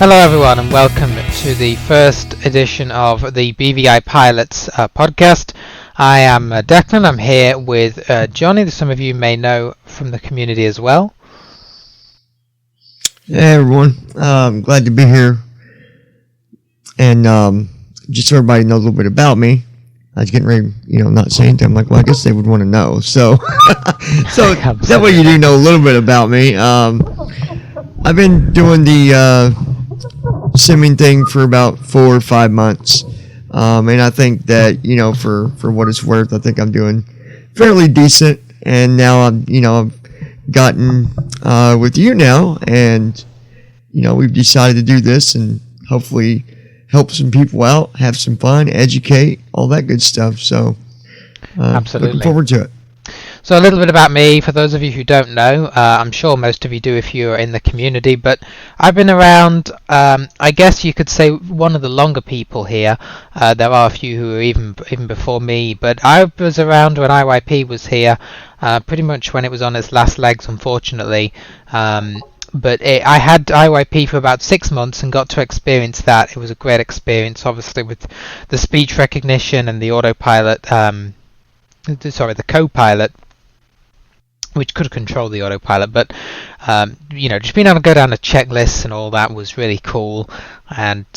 Hello everyone and welcome to the first edition of the Bvi Pilots podcast. I am Declan. I'm here with Johnny, that some of you may know from the community as well. Hey everyone, glad to be here. And just so everybody knows a little bit about me, I was getting ready, not saying anything. I'm like, well, I guess they would want to know. So that way you do know a little bit about me. I've been doing the simming thing for about 4 or 5 months. And I think that, for what it's worth, I think I'm doing fairly decent. And now I've gotten with you now, and we've decided to do this and hopefully help some people out, have some fun, educate, all that good stuff. So Absolutely. Looking forward to it. So a little bit about me, for those of you who don't know. I'm sure most of you do if you're in the community, but I've been around, I guess you could say, one of the longer people here. There are a few who are even before me, but I was around when IYP was here, pretty much when it was on its last legs, unfortunately. But I had IYP for about 6 months and got to experience that. It was a great experience, obviously, with the speech recognition and the autopilot, the co-pilot, which could control the autopilot, but just being able to go down the checklists and all that was really cool. And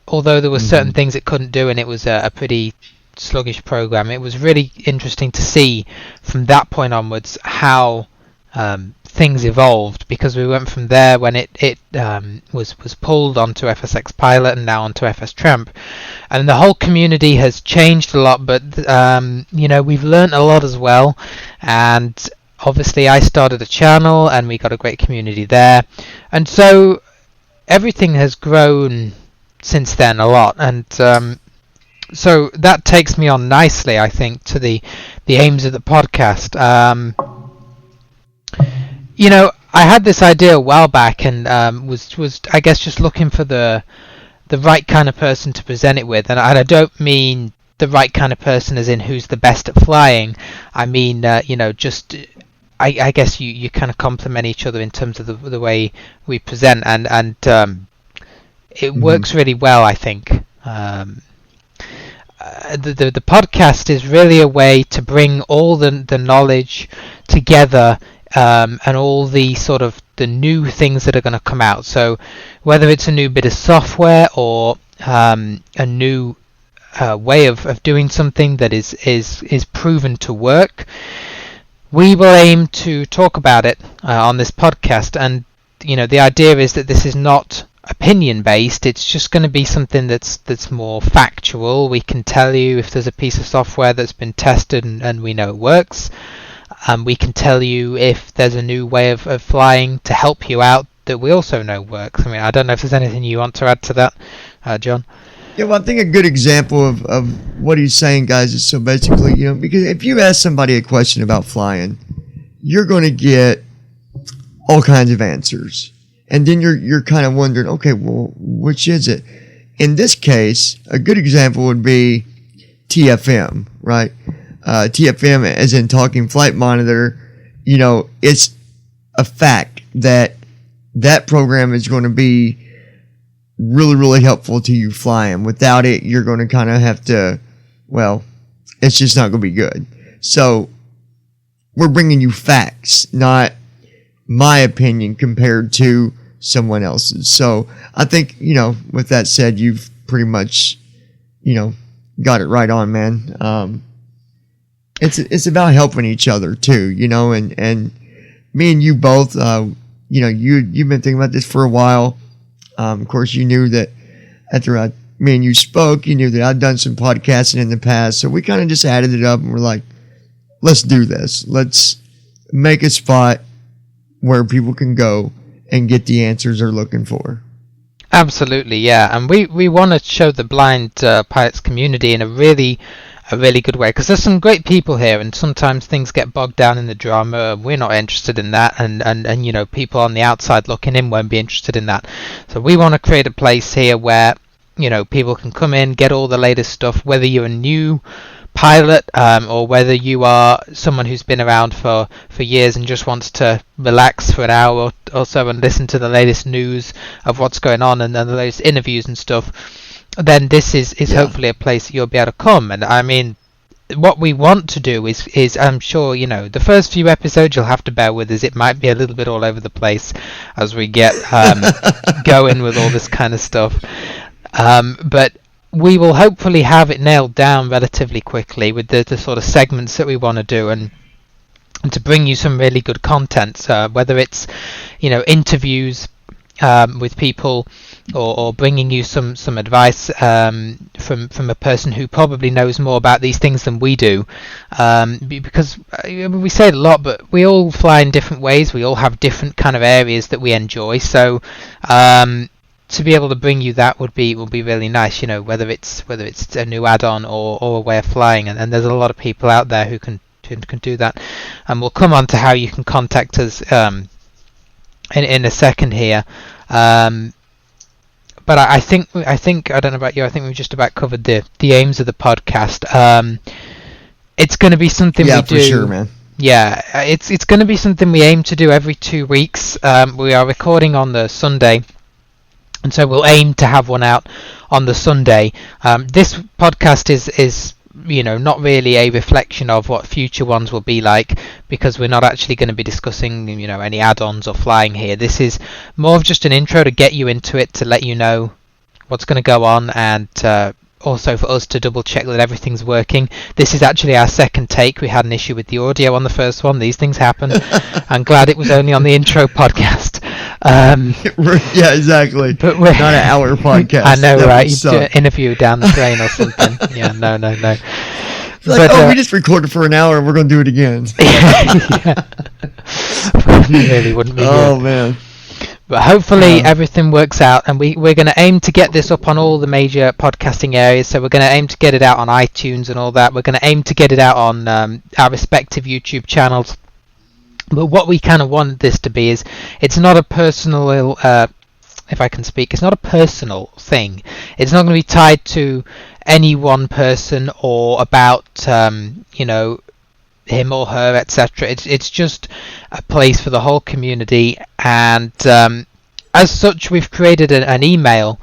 although there were certain things it couldn't do, and it was a pretty sluggish program, it was really interesting to see from that point onwards how things evolved, because we went from there when it was pulled onto FSX Pilot and now onto FS Tramp, and the whole community has changed a lot. But we've learned a lot as well, and obviously I started a channel and we got a great community there, and so everything has grown since then a lot. And so that takes me on nicely, I think, to the aims of the podcast. I had this idea a while back, and was I guess just looking for the right kind of person to present it with, and I don't mean the right kind of person as in who's the best at flying. I mean, I guess you kind of complement each other in terms of the way we present, and it works really well, I think. The podcast is really a way to bring all the knowledge together, and all the sort of the new things that are going to come out. So whether it's a new bit of software or a new way of doing something that is proven to work, we will aim to talk about it on this podcast. And the idea is that this is not opinion based. It's just going to be something that's more factual. We can tell you if there's a piece of software that's been tested and we know it works. We can tell you if there's a new way of flying to help you out that we also know works. I mean, I don't know if there's anything you want to add to that, John. Yeah, well, I think a good example of what he's saying, guys, is so basically, because if you ask somebody a question about flying, you're going to get all kinds of answers. And then you're kind of wondering, okay, well, which is it? In this case, a good example would be TFM, right? TFM, as in Talking Flight Monitor, it's a fact that program is going to be really, really helpful to you flying. Without it, you're going to kind of have to, it's just not going to be good. So we're bringing you facts, not my opinion compared to someone else's. So I think, with that said, you've pretty much, got it right on, man. It's about helping each other too, and me and you both, you've been thinking about this for a while. Of course, you knew that after me and you spoke, you knew that I'd done some podcasting in the past. So we kind of just added it up and we're like, let's do this. Let's make a spot where people can go and get the answers they're looking for. Absolutely, yeah. And we want to show the blind pilots community in a really good way, because there's some great people here, and sometimes things get bogged down in the drama. We're not interested in that, and people on the outside looking in won't be interested in that. So we want to create a place here where people can come in, get all the latest stuff, whether you're a new pilot, or whether you are someone who's been around for years and just wants to relax for an hour or so and listen to the latest news of what's going on and the latest interviews and stuff, then this is hopefully a place that you'll be able to come. And I mean, what we want to do is I'm sure, the first few episodes you'll have to bear with us. It might be a little bit all over the place as we get going with all this kind of stuff. But we will hopefully have it nailed down relatively quickly with the sort of segments that we want to do, and to bring you some really good content, whether it's interviews with people, or bringing you some advice from a person who probably knows more about these things than we do, because we say it a lot, but we all fly in different ways. We all have different kind of areas that we enjoy, so to be able to bring you that would be really nice, whether it's a new add-on or a way of flying, and there's a lot of people out there who can do that, and we'll come on to how you can contact us in a second here. But I think I don't know about you, I think we've just about covered the aims of the podcast. It's going to be something we do. Yeah, for sure, man. Yeah, it's going to be something we aim to do every 2 weeks. We are recording on the Sunday, and so we'll aim to have one out on the Sunday. This podcast is not really a reflection of what future ones will be like, because we're not actually going to be discussing any add-ons or flying here. This is more of just an intro to get you into it, to let you know what's going to go on, and also for us to double check that everything's working. This is actually our second take. We had an issue with the audio on the first one. These things happen. I'm glad it was only on the intro podcast. Yeah, exactly. But we're not an hour podcast. I know, right? You do an interview down the train or something. Yeah, no. Like, we just recorded for an hour and we're going to do it again. Yeah. Really wouldn't be good. Oh, man. But hopefully everything works out, and we're going to aim to get this up on all the major podcasting areas. So we're going to aim to get it out on iTunes and all that. We're going to aim to get it out on our respective YouTube channels. But what we kind of want this to be is, it's not a personal, if I can speak, it's not a personal thing. It's not going to be tied to any one person or about, him or her, etc. It's just a place for the whole community, and as such, we've created an email,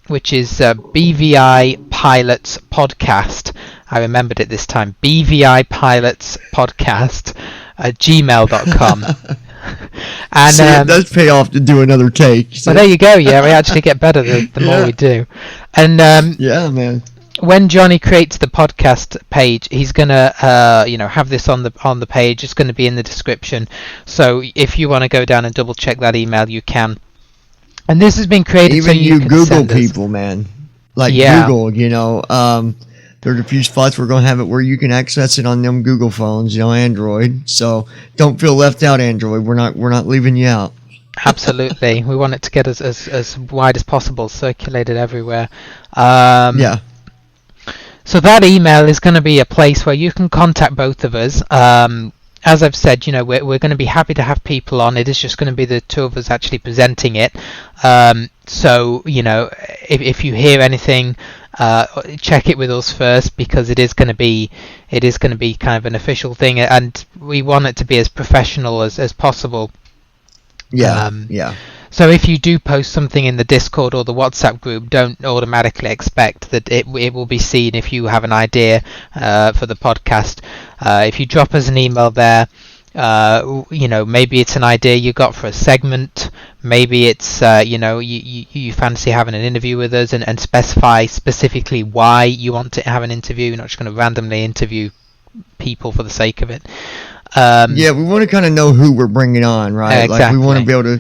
which is Bvi Pilots Podcast. I remembered it this time. Bvi Pilots Podcast at gmail.com. And see, it does pay off to do another take. So. Well, there you go. Yeah, we actually get better the more we do. And yeah, man. When Johnny creates the podcast page, he's gonna have this on the page. It's going to be in the description. So if you want to go down and double check that email, you can. And this has been created even so you can Google send us. People, man. Like Google, there's a few spots we're going to have it where you can access it on them Google phones, Android. So don't feel left out, Android. We're not leaving you out. Absolutely, we want it to get as wide as possible, circulated everywhere. Yeah. So that email is going to be a place where you can contact both of us. As I've said, we're going to be happy to have people on. It is just going to be the two of us actually presenting it. So if you hear anything, check it with us first, because it is going to be kind of an official thing, and we want it to be as professional as possible. Yeah. Yeah. So if you do post something in the Discord or the WhatsApp group, don't automatically expect that it will be seen if you have an idea for the podcast. If you drop us an email there, maybe it's an idea you got for a segment. Maybe it's you fancy having an interview with us, and specify specifically why you want to have an interview. You're not just going to randomly interview people for the sake of it. Yeah, we want to kind of know who we're bringing on, right? Exactly. Like we want to be able to,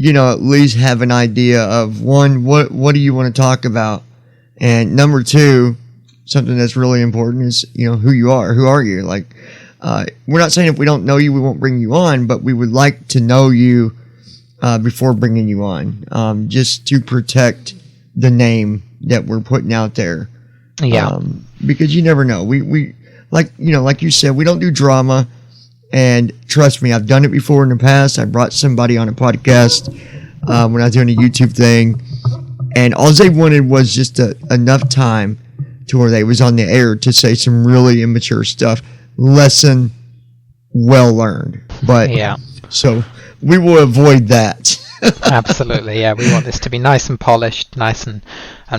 at least have an idea of, one, what do you want to talk about, and number two, something that's really important is who you are. Who are you? Like, we're not saying if we don't know you, we won't bring you on, but we would like to know you before bringing you on, just to protect the name that we're putting out there. Yeah. Because you never know. We like you said, we don't do drama. And trust me, I've done it before in the past. I brought somebody on a podcast when I was doing a YouTube thing, and all they wanted was just enough time to where they was on the air to say some really immature stuff. Lesson well learned. But Yeah. so we will avoid that. Absolutely, yeah. We want this to be nice and polished, nice and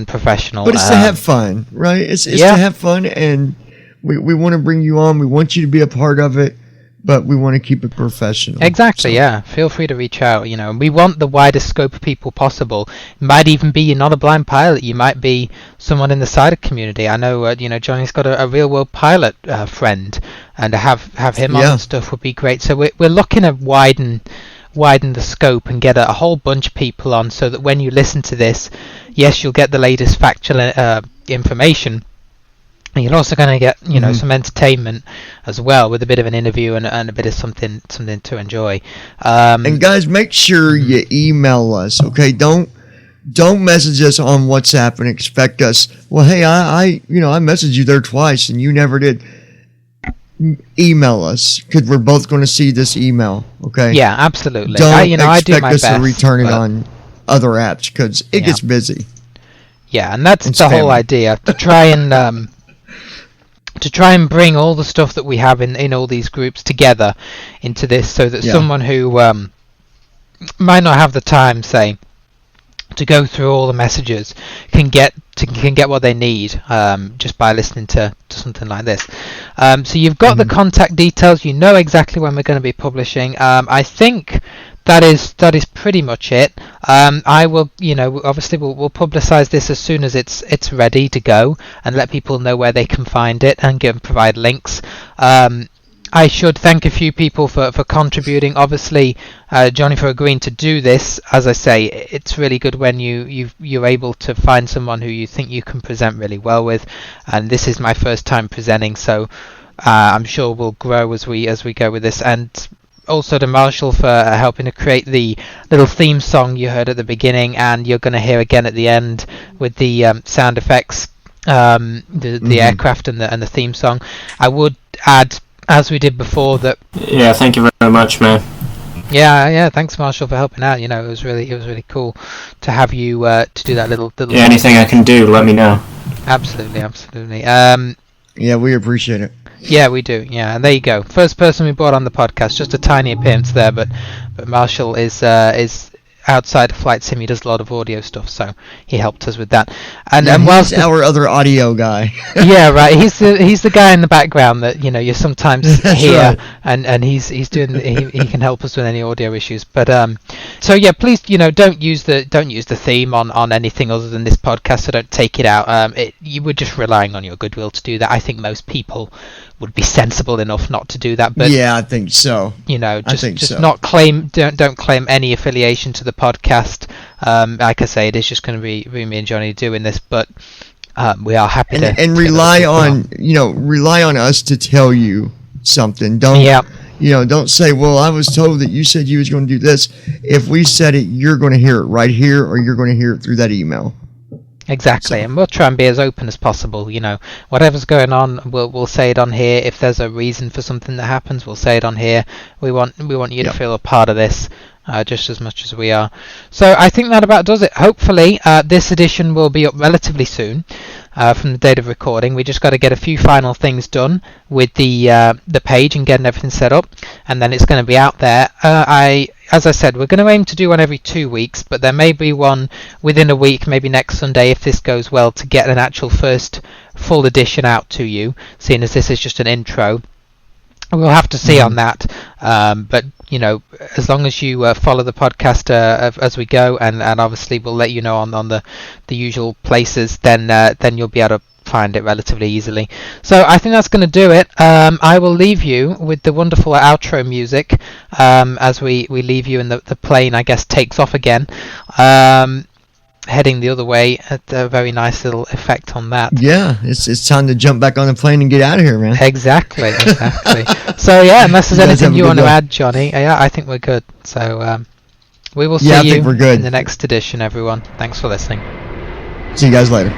professional. But it's to have fun, right? It's to have fun, and we want to bring you on. We want you to be a part of it, but we want to keep it professional. Exactly, yeah. Feel free to reach out, and we want the widest scope of people possible. It might even be you're not a blind pilot. You might be someone in the cider community. I know, Johnny's got a real world pilot friend, and to have him on and stuff would be great. So we're looking to widen the scope and get a whole bunch of people on, so that when you listen to this, yes, you'll get the latest factual information, and you're also going to get some entertainment as well, with a bit of an interview and a bit of something to enjoy. And guys, make sure you email us, okay? Don't message us on WhatsApp and expect us, well, hey, I messaged you there twice and you never did. Email us, because we're both going to see this email, okay? Yeah, absolutely. Don't I do expect my us best to return it on other apps, because it gets busy. Yeah, and that's the whole idea, to try and bring all the stuff that we have in all these groups together into this, so that someone who might not have the time, say, to go through all the messages can get what they need just by listening to something like this. So you've got the contact details. You know exactly when we're going to be publishing. I think that is pretty much it. I will, obviously we'll publicize this as soon as it's ready to go, and let people know where they can find it, and provide links. I should thank a few people for contributing. Obviously, Johnny, for agreeing to do this. As I say, it's really good when you're able to find someone who you think you can present really well with. And this is my first time presenting, so I'm sure we'll grow as we go with this. And also to Marshall for helping to create the little theme song you heard at the beginning, and you're going to hear again at the end with the sound effects, the aircraft and the theme song. I would add, as we did before, that thank you very much, man. Thanks, Marshall, for helping out. It was really cool to have you to do that little anything I can do, let me know. Absolutely. We appreciate it. Yeah, we do. Yeah, and there you go. First person we brought on the podcast. Just a tiny appearance there, but Marshall is outside of Flight Sim. He does a lot of audio stuff, so he helped us with that. And whilst he's our other audio guy. Yeah, right. He's the guy in the background that you sometimes hear, right. and he's doing he can help us with any audio issues. But so yeah, please don't use the theme on anything other than this podcast. So don't take it out. You were just relying on your goodwill to do that. I think most people would be sensible enough not to do that. But yeah, I think so. Not claim don't claim any affiliation to the podcast. Like I say, it is just going to be me and Johnny doing this, but we are happy to rely on us to tell you something. Don't say, well, I was told that you said you was going to do this. If we said it, you're going to hear it right here, or you're going to hear it through that email. Exactly, and we'll try and be as open as possible. Whatever's going on, we'll say it on here. If there's a reason for something that happens, we'll say it on here. We want you to feel a part of this just as much as we are. So I think that about does it. Hopefully, this edition will be up relatively soon from the date of recording. We just got to get a few final things done with the page and getting everything set up, and then it's going to be out there. As I said, we're going to aim to do one every 2 weeks, but there may be one within a week, maybe next Sunday if this goes well, to get an actual first full edition out to you, seeing as this is just an intro. We'll have to see on that, but as long as you follow the podcast as we go, and obviously we'll let you know on the usual places, then you'll be able to find it relatively easily. So I think that's going to do it. I will leave you with the wonderful outro music as we leave you, and the plane, I guess, takes off again, heading the other way. At a very nice little effect on that. Yeah, it's time to jump back on the plane and get out of here, man. Exactly. So yeah, unless there's anything you want to add, Johnny, I think we're good. So we will see you in the next edition, everyone. Thanks for listening. See you guys later.